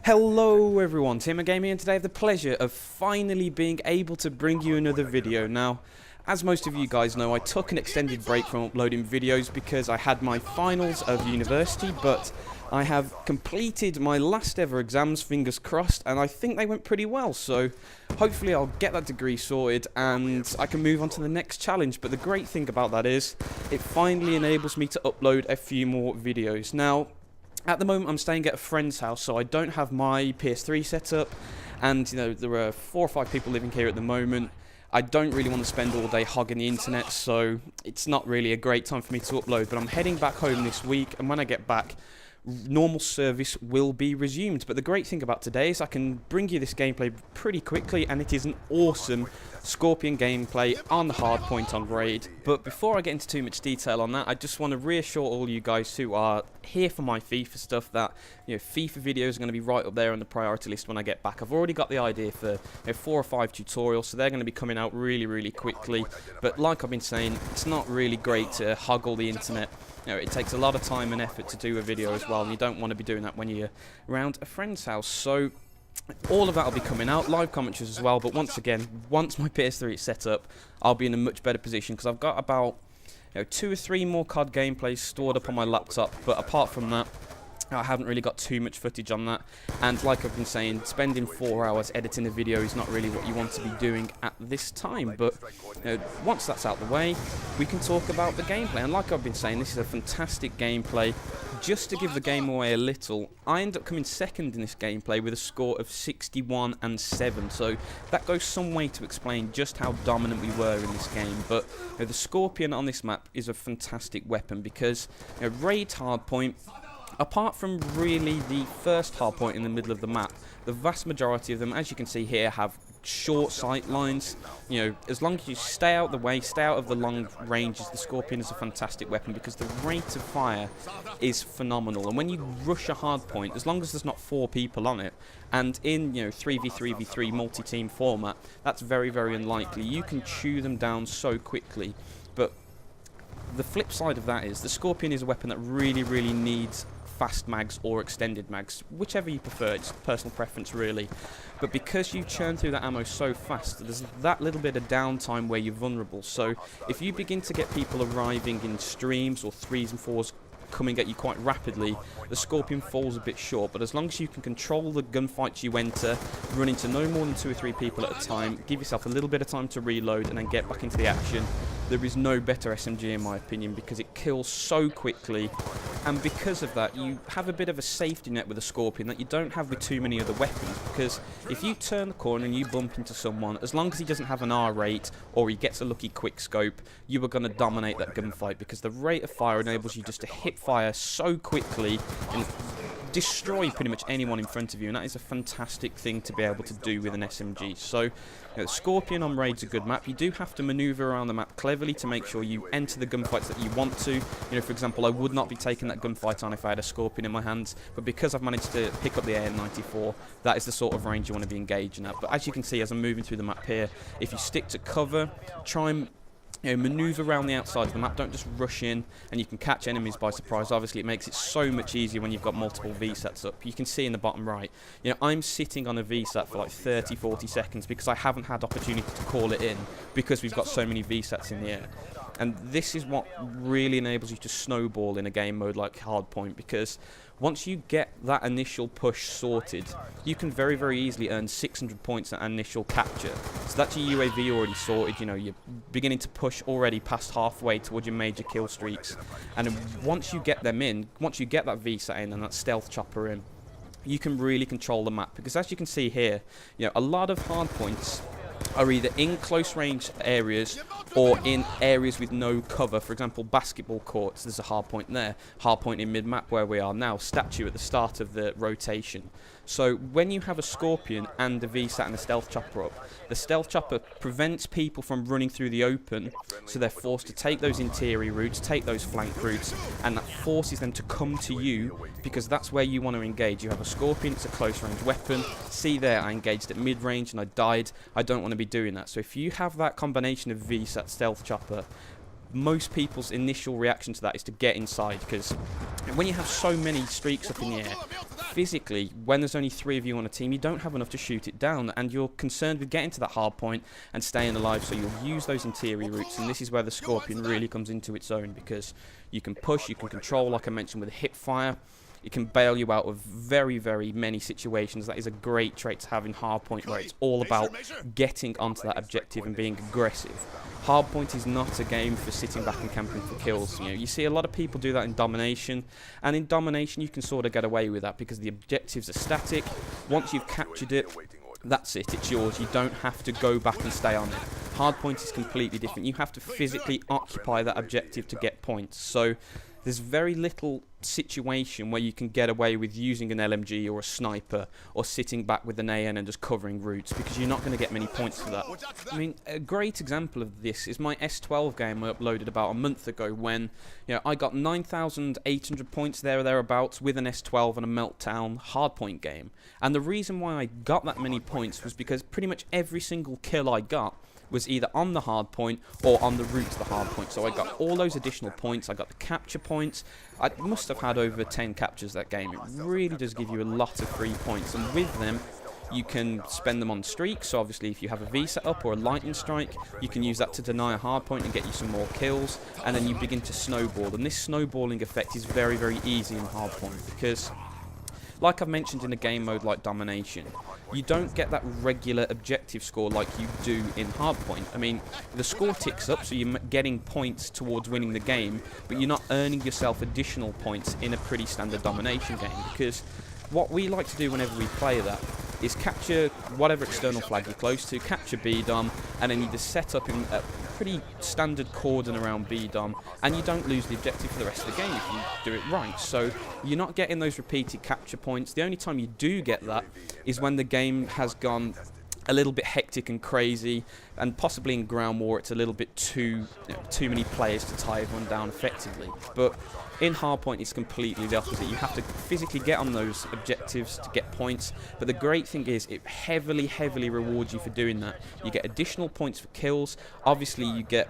Hello everyone, TMMgamer, and today I have the pleasure of finally being able to bring you another video. Now, as most of you guys know, I took an extended break from uploading videos because I had my finals of university, but I have completed my last ever exams, fingers crossed, and I think they went pretty well, so hopefully I'll get that degree sorted and I can move on to the next challenge. But the great thing about that is, it finally enables me to upload a few more videos. Now, at the moment I'm staying at a friend's house, so I don't have my PS3 set up, and you know, there are 4 or 5 people living here at the moment. I don't really want to spend all day hogging the internet, so it's not really a great time for me to upload, but I'm heading back home this week, and when I get back, normal service will be resumed. But the great thing about today is I can bring you this gameplay pretty quickly, and it is an awesome Skorpion gameplay on the Hardpoint on Raid. But before I get into too much detail on that, I just want to reassure all you guys who are here for my FIFA stuff that, you know, FIFA videos are going to be right up there on the priority list when I get back. I've already got the idea for 4 or 5 tutorials, so they're going to be coming out really quickly. But like I've been saying, it's not really great to hoggle the internet. You know, it takes a lot of time and effort to do a video as well, and you don't want to be doing that when you're around a friend's house. So all of that will be coming out, live commentaries as well. But once again, once my PS3 is set up, I'll be in a much better position because I've got about 2 or 3 more COD gameplays stored up on my laptop. But apart from that, I haven't really got too much footage on that, and like I've been saying, spending 4 hours editing a video is not really what you want to be doing at this time. But once that's out of the way, we can talk about the gameplay. And like I've been saying, this is a fantastic gameplay. Just to give the game away a little, I end up coming second in this gameplay with a score of 61 and 7, so that goes some way to explain just how dominant we were in this game. But the Skorpion on this map is a fantastic weapon because Raid Hardpoint, apart from really the first hardpoint in the middle of the map, the vast majority of them, as you can see here, have short sight lines. You know, as long as you stay out of the way, stay out of the long ranges, the Skorpion is a fantastic weapon because the rate of fire is phenomenal. And when you rush a hardpoint, as long as there's not 4 people on it, and in 3v3v3 multi-team format, that's very unlikely. You can chew them down so quickly. But the flip side of that is the Skorpion is a weapon that really needs fast mags or extended mags, whichever you prefer. It's personal preference really, but because you churn through that ammo so fast, there's that little bit of downtime where you're vulnerable. So if you begin to get people arriving in streams or 3s and 4s coming at you quite rapidly, the Skorpion falls a bit short. But as long as you can control the gunfights you enter, run into no more than 2 or 3 people at a time, give yourself a little bit of time to reload and then get back into the action, there is no better SMG in my opinion because it kills so quickly. And because of that, you have a bit of a safety net with a Skorpion that you don't have with too many other weapons, because if you turn the corner and you bump into someone, as long as he doesn't have an R rate or he gets a lucky quick scope, you are going to dominate that gunfight because the rate of fire enables you just to hit fire so quickly and destroy pretty much anyone in front of you, and that is a fantastic thing to be able to do with an SMG. So Skorpion on Raid's a good map. You do have to maneuver around the map cleverly to make sure you enter the gunfights that you want to. For example, I would not be taking that gunfight on if I had a Skorpion in my hands, but because I've managed to pick up the AN-94, that is the sort of range you want to be engaging at. But as you can see, as I'm moving through the map here, if you stick to cover, try and maneuver around the outside of the map, don't just rush in, and you can catch enemies by surprise. Obviously it makes it so much easier when you've got multiple VSATs up. You can see in the bottom right, I'm sitting on a VSAT for like 30-40 seconds because I haven't had opportunity to call it in because we've got so many VSATs in the air. And this is what really enables you to snowball in a game mode like Hardpoint, because once you get that initial push sorted, you can very easily earn 600 points at initial capture. So that's your UAV already sorted. You're beginning to push already past halfway towards your major kill streaks. And then once you get them in, once you get that VSAT in and that stealth chopper in, you can really control the map. Because as you can see here, a lot of hardpoints are either in close range areas or in areas with no cover. For example, basketball courts, there's a hardpoint there, hardpoint in mid-map where we are now, statue at the start of the rotation. So when you have a Skorpion and a VSAT and a stealth chopper up, the stealth chopper prevents people from running through the open, so they're forced to take those interior routes, take those flank routes, and that forces them to come to you because that's where you want to engage. You have a Skorpion, it's a close range weapon. See there, I engaged at mid-range and I died. I don't want to be doing that. So if you have that combination of VSAT, stealth chopper, most people's initial reaction to that is to get inside, because when you have so many streaks up in the air, physically, when there's only 3 of you on a team, you don't have enough to shoot it down, and you're concerned with getting to that hard point and staying alive, so you'll use those interior routes, and this is where the Skorpion really comes into its own, because you can push, you can control, like I mentioned, with a hip fire. It can bail you out of very, very many situations. That is a great trait to have in Hardpoint, where it's all about getting onto that objective and being aggressive. Hardpoint is not a game for sitting back and camping for kills. You know, you see a lot of people do that in Domination, and in Domination you can sort of get away with that because the objectives are static. Once you've captured it, that's it, it's yours. You don't have to go back and stay on it. Hardpoint is completely different. You have to physically occupy that objective to get points. So there's very little situation where you can get away with using an LMG or a sniper or sitting back with an AN and just covering routes, because you're not going to get many points for that. I mean, a great example of this is my S12 game I uploaded about a month ago, when, you know, I got 9,800 points there or thereabouts with an S12 and a Meltdown Hardpoint game. And the reason why I got that many points was because pretty much every single kill I got was either on the hard point or on the route to the hard point. So I got all those additional points. I got the capture points. I must have had over 10 captures that game. It really does give you a lot of free points, and with them you can spend them on streaks. So obviously if you have a V setup or a lightning strike, you can use that to deny a hard point and get you some more kills, and then you begin to snowball. And this snowballing effect is very, very easy in hardpoint, because like I've mentioned in a game mode like Domination, you don't get that regular objective score like you do in Hardpoint. I mean, the score ticks up, so you're getting points towards winning the game, but you're not earning yourself additional points in a pretty standard Domination game, because what we like to do whenever we play that is capture whatever external flag you're close to, capture B-Dom, and then you just set up in a pretty standard cordon around B-Dom, and you don't lose the objective for the rest of the game if you do it right. So you're not getting those repeated capture points. The only time you do get that is when the game has gone a little bit hectic and crazy, and possibly in ground war it's a little bit too many players to tie everyone down effectively. But in Hardpoint it's completely the opposite. You have to physically get on those objectives to get points, but the great thing is it heavily rewards you for doing that. You get additional points for kills. Obviously you get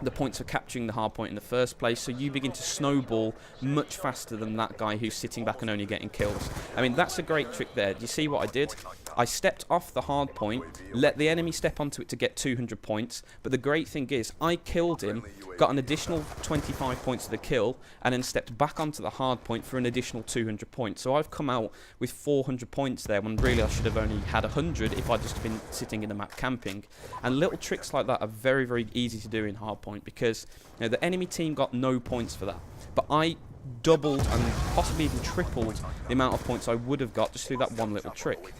the points for capturing the hard point in the first place, so you begin to snowball much faster than that guy who's sitting back and only getting kills. I mean, that's a great trick there. Do you see what I did? I stepped off the hard point, let the enemy step onto it to get 200 points, but the great thing is I killed him, got an additional 25 points to the kill, and then stepped back onto the hard point for an additional 200 points. So I've come out with 400 points there, when really I should have only had 100 if I'd just been sitting in the map camping. And little tricks like that are very easy to do in Hardpoint, because you know, the enemy team got no points for that, but I doubled and possibly even tripled the amount of points I would have got just through that one little trick.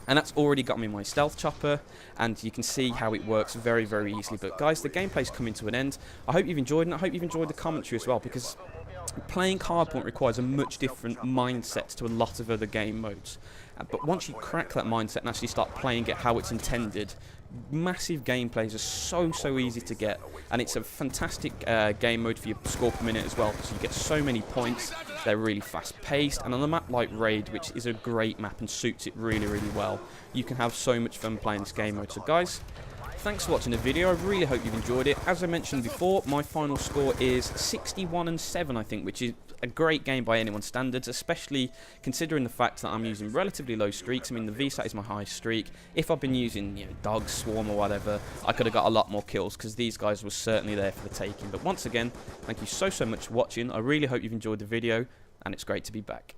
And that's already got me my stealth chopper, and you can see how it works very easily. But guys, the gameplay's coming to an end. I hope you've enjoyed it, and I hope you've enjoyed the commentary as well, because playing Hardpoint requires a much different mindset to a lot of other game modes. But once you crack that mindset and actually start playing it how it's intended, massive gameplays are so easy to get, and it's a fantastic game mode for your score per minute as well, because you get so many points. They're really fast paced, and on a map like Raid, which is a great map and suits it really well, you can have so much fun playing this game mode. So guys, thanks for watching the video. I really hope you've enjoyed it. As I mentioned before, my final score is 61-7, I think, which is a great game by anyone's standards, especially considering the fact that I'm using relatively low streaks. I mean, the VSAT is my highest streak. If I've been using, you know, Dog, Swarm or whatever, I could have got a lot more kills, because these guys were certainly there for the taking. But once again, thank you so much for watching. I really hope you've enjoyed the video, and it's great to be back.